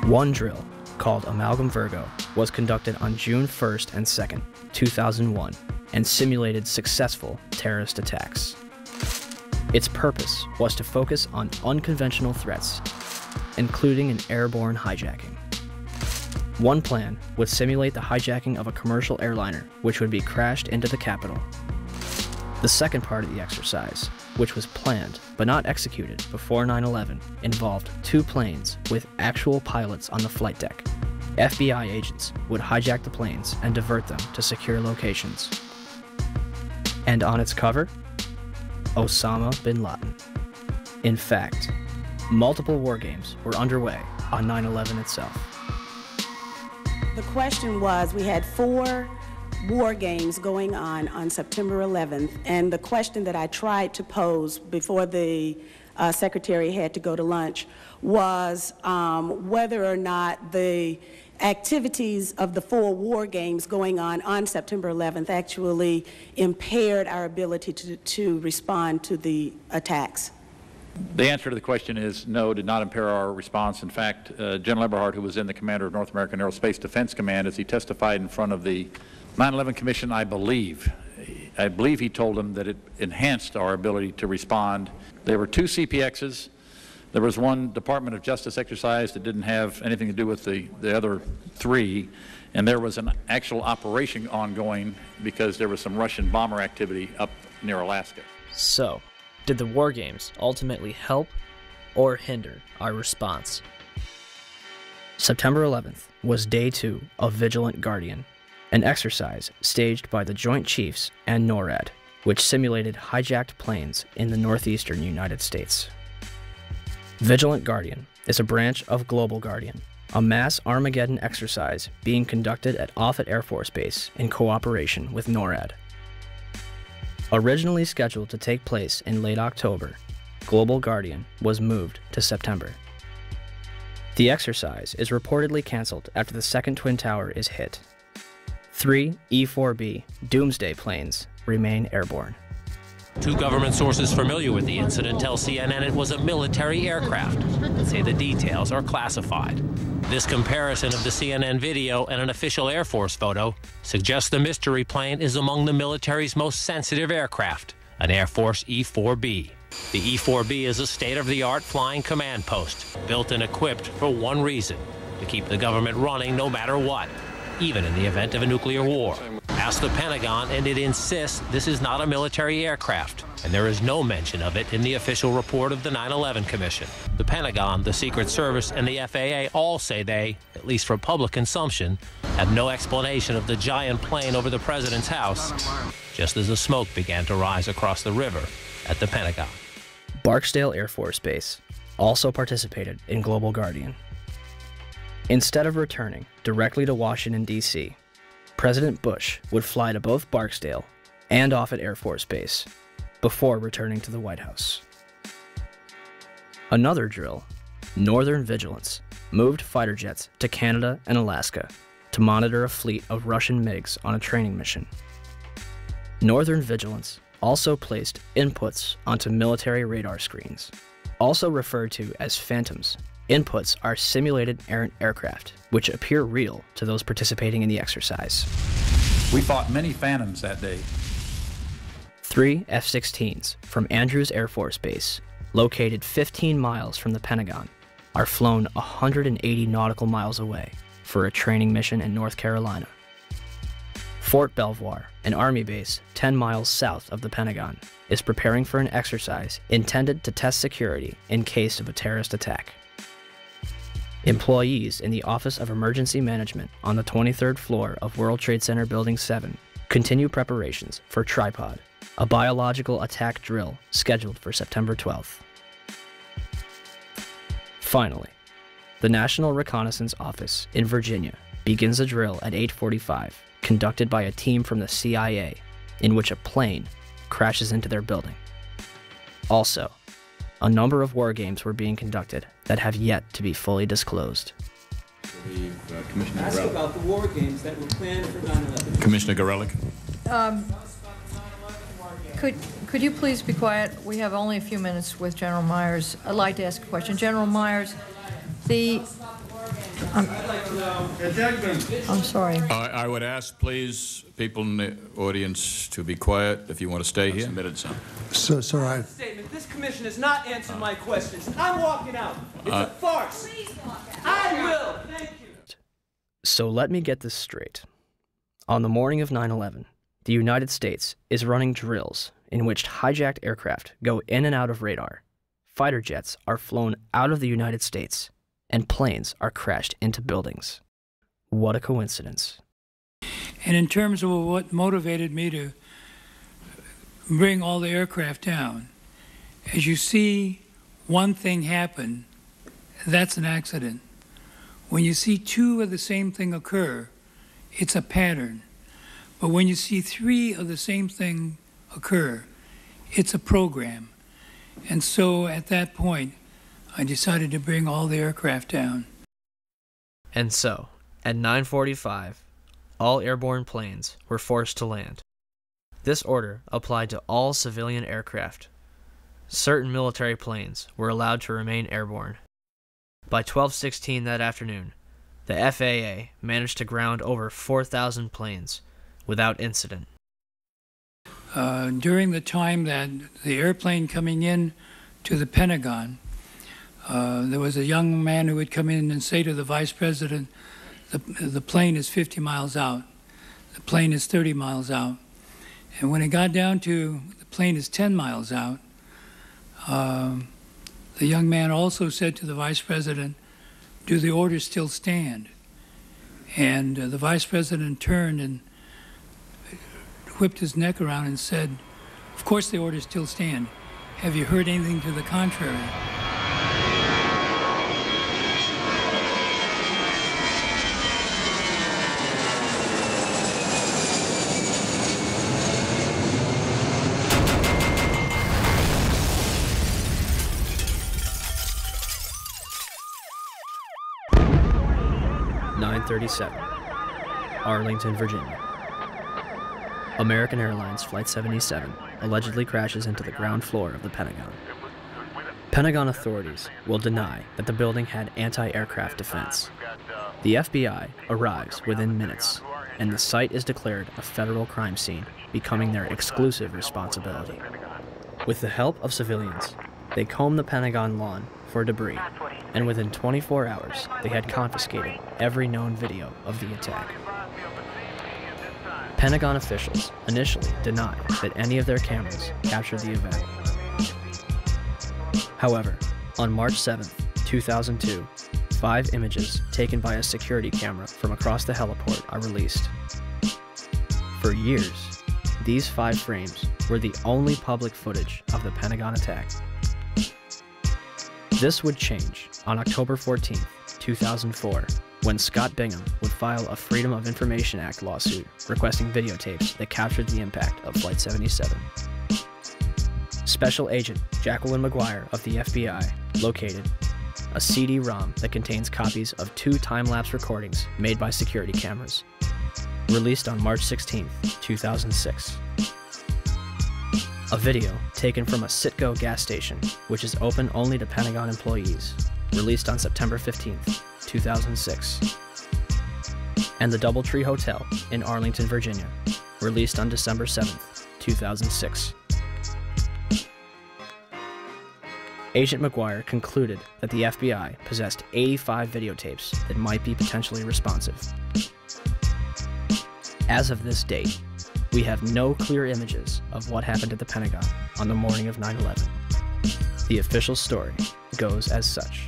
One drill, called Amalgam Virgo, was conducted on June 1st and 2nd, 2001, and simulated successful terrorist attacks. Its purpose was to focus on unconventional threats, including an airborne hijacking. One plan would simulate the hijacking of a commercial airliner, which would be crashed into the Capitol. The second part of the exercise, which was planned but not executed before 9/11, involved two planes with actual pilots on the flight deck. FBI agents would hijack the planes and divert them to secure locations. And on its cover, Osama bin Laden. In fact, multiple war games were underway on 9/11 itself. The question was, we had 4 war games going on September 11th, and the question that I tried to pose before the secretary had to go to lunch was whether or not the activities of the 4 war games going on September 11th actually impaired our ability to respond to the attacks. The answer to the question is no, did not impair our response. In fact, General Eberhart, who was then the commander of North American Aerospace Defense Command, as he testified in front of the 9/11 Commission, I believe he told them that it enhanced our ability to respond. There were 2 CPXs. There was one Department of Justice exercise that didn't have anything to do with the other 3, and there was an actual operation ongoing because there was some Russian bomber activity up near Alaska. So, did the war games ultimately help or hinder our response? September 11th was day 2 of Vigilant Guardian, an exercise staged by the Joint Chiefs and NORAD, which simulated hijacked planes in the northeastern United States. Vigilant Guardian is a branch of Global Guardian, a mass Armageddon exercise being conducted at Offutt Air Force Base in cooperation with NORAD. Originally scheduled to take place in late October, Global Guardian was moved to September. The exercise is reportedly canceled after the second Twin Tower is hit. 3 E-4B Doomsday planes remain airborne. 2 government sources familiar with the incident tell CNN it was a military aircraft and say the details are classified. This comparison of the CNN video and an official Air Force photo suggests the mystery plane is among the military's most sensitive aircraft, an Air Force E-4B. The E-4B is a state-of-the-art flying command post, built and equipped for one reason: to keep the government running no matter what, even in the event of a nuclear war. Ask the Pentagon, and it insists this is not a military aircraft, and there is no mention of it in the official report of the 9/11 Commission. The Pentagon, the Secret Service, and the FAA all say they, at least for public consumption, have no explanation of the giant plane over the president's house, just as the smoke began to rise across the river at the Pentagon. Barksdale Air Force Base also participated in Global Guardian. Instead of returning directly to Washington, D.C., President Bush would fly to both Barksdale and Offutt Air Force Base before returning to the White House. Another drill, Northern Vigilance, moved fighter jets to Canada and Alaska to monitor a fleet of Russian MiGs on a training mission. Northern Vigilance also placed inputs onto military radar screens, also referred to as phantoms. Inputs are simulated errant aircraft, which appear real to those participating in the exercise. We fought many phantoms that day. 3 F-16s from Andrews Air Force Base, located 15 miles from the Pentagon, are flown 180 nautical miles away for a training mission in North Carolina. Fort Belvoir, an Army base 10 miles south of the Pentagon, is preparing for an exercise intended to test security in case of a terrorist attack. Employees in the Office of Emergency Management on the 23rd floor of World Trade Center Building 7 continue preparations for Tripod, a biological attack drill scheduled for September 12th. Finally, the National Reconnaissance Office in Virginia begins a drill at 8:45, conducted by a team from the CIA, in which a plane crashes into their building. Also, a number of war games were being conducted that have yet to be fully disclosed. Ask about the war games that were planned for 9/11. Commissioner Gorelick. Could you please be quiet? We have only a few minutes with General Myers. I'd like to ask a question. General Myers, the I'm sorry. I would ask, please, people in the audience to be quiet if you want to stay here. Sir, statement. This commission has not answered my questions. I'm walking out. It's a farce. I will. Thank you. So let me get this straight. On the morning of 9/11, the United States is running drills in which hijacked aircraft go in and out of radar. Fighter jets are flown out of the United States, and planes are crashed into buildings. What a coincidence. And in terms of what motivated me to bring all the aircraft down, as you see one thing happen, that's an accident. When you see two of the same thing occur, it's a pattern. But when you see three of the same thing occur, it's a program. And so at that point, I decided to bring all the aircraft down. And so, at 9:45, all airborne planes were forced to land. This order applied to all civilian aircraft. Certain military planes were allowed to remain airborne. By 12:16 that afternoon, the FAA managed to ground over 4,000 planes without incident. During the time that the airplane coming in to the Pentagon, there was a young man who would come in and say to the vice president, the plane is 50 miles out, the plane is 30 miles out. And when it got down to the plane is 10 miles out, the young man also said to the vice president, do the orders still stand? And the vice president turned and whipped his neck around and said, of course the orders still stand. Have you heard anything to the contrary? Arlington, Virginia. American Airlines Flight 77 allegedly crashes into the ground floor of the Pentagon. Pentagon authorities will deny that the building had anti-aircraft defense. The FBI arrives within minutes, and the site is declared a federal crime scene, becoming their exclusive responsibility. With the help of civilians, they comb the Pentagon lawn for debris, and within 24 hours, they had confiscated every known video of the attack. Pentagon officials initially denied that any of their cameras captured the event. However, on March 7, 2002, 5 images taken by a security camera from across the heliport are released. For years, these 5 frames were the only public footage of the Pentagon attack. This would change on October 14, 2004, when Scott Bingham would file a Freedom of Information Act lawsuit requesting videotapes that captured the impact of Flight 77. Special Agent Jacqueline McGuire of the FBI located a CD-ROM that contains copies of 2 time-lapse recordings made by security cameras, released on March 16, 2006. A video taken from a Citgo gas station, which is open only to Pentagon employees, released on September 15, 2006. And the Doubletree Hotel in Arlington, Virginia, released on December 7, 2006. Agent McGuire concluded that the FBI possessed 85 videotapes that might be potentially responsive. As of this date, we have no clear images of what happened at the Pentagon on the morning of 9/11. The official story goes as such.